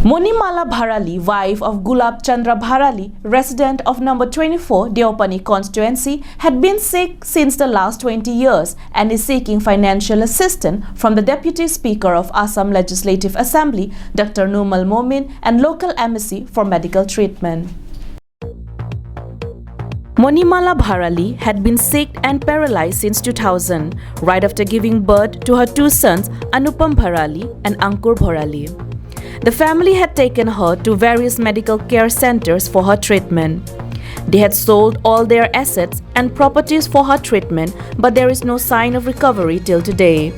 Monimala Bharali, wife of Gulab Chandra Bharali, resident of number 24 Deopani constituency, had been sick since the last 20 years and is seeking financial assistance from the Deputy Speaker of Assam Legislative Assembly, Dr. Numal Momin, and local embassy for medical treatment. Monimala Bharali had been sick and paralyzed since 2000, right after giving birth to her two sons, Anupam Bharali and Ankur Bharali. The family had taken her to various medical care centers for her treatment. They had sold all their assets and properties for her treatment, but there is no sign of recovery till today.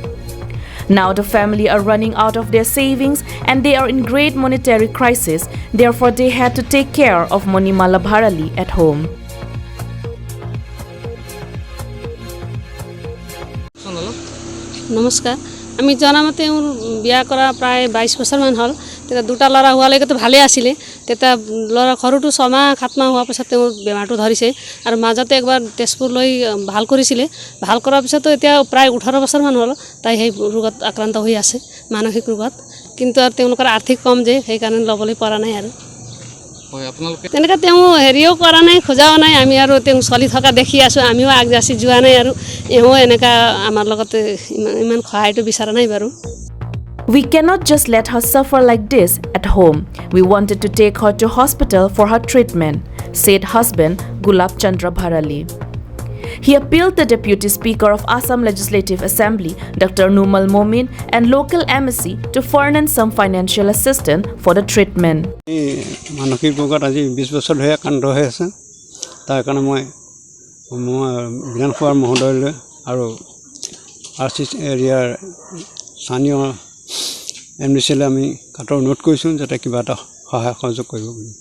Now the family are running out of their savings and they are in great monetary crisis. Therefore, they had to take care of Monimala Bharali at home. নমস্কাৰ আমি জনামতে মোৰ বিয়া কৰা প্ৰায় 22 বছৰ মান হ'ল তেতা দুটা লৰা হোৱালৈকে তো ভালে আছিল তেতা লৰা খৰুটো 6 মাহ 7 মাহ হোৱা পিছত তেওঁৰ বেমাৰটো ধৰিছে আৰু মাজতে একবাৰ তেজপুৰ লৈ ভাল কৰিছিল ভাল কৰাৰ পিছত এতিয়া প্ৰায় 18 বছৰ মান হ'ল তাই সেই ৰোগত আক্ৰান্ত হৈ আছে মানসিক ৰোগত কিন্তু তেওঁলোকৰ আৰ্থিক কম যে সেই কাৰণে লবলৈ পৰা নাই আৰু হয় আপোনালোকে তেনেকা তেওঁ হেৰিও কৰা নাই খোজাও নাই আমি আৰু তেওঁ চলি থকা দেখি আছো আমিও আগজাসি যোৱা নাই আৰু এও এনেকা আমাৰ লগতে ইমান খহাইটো বিচাৰা নাই বাৰু We cannot just let her suffer like this at home. We wanted to take her to hospital for her treatment, said husband Gulab Chandra Bharali. He appealed the Deputy Speaker of Assam Legislative Assembly, Dr. Numal Momin, and local embassy to furnish some financial assistance for the treatment. মানসিক ৰোগত আজি 20 বছৰ ধৰি আক্ৰান্ত হৈ আছে তাৰ কাৰণে মই বিধানসভাৰ মহোদয়লৈ আৰু আৰচি এৰিয়াৰ স্থানীয় এমডিচিলৈ আমি কাটৰ নোট কৰিছোঁ যাতে কিবা এটা সহায় সহযোগ কৰিব বুলি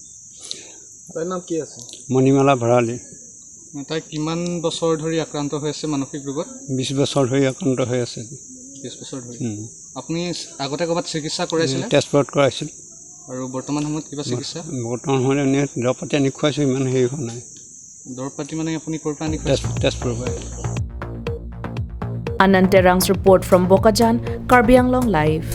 তাইৰ নাম কি আছে মণিমালা ভৰালী তাই কিমান বছৰ ধৰি আক্ৰান্ত হৈ আছে মানসিক ৰোগত 20 বছৰ ধৰি আক্ৰান্ত হৈ আছে 20 বছৰ ধৰি আপুনি আগতে ক'বাত চিকিৎসা কৰাইছিল টেষ্টপৰ্ট কৰাইছিল আৰু বৰ্তমান সময়ত কিবা চিকিৎসা বৰ্তমান সময়ত এনে দৰৱপাতি আনি খুৱাইছোঁ ইমান হেৰি হোৱা নাই দৰৱপাতি মানে আপুনি ক'ৰ পৰা আনি খুৱাইছে টেষ্টপৰ্ট কৰা Ananterang's report from Bokajan, Karbi Anglong Live.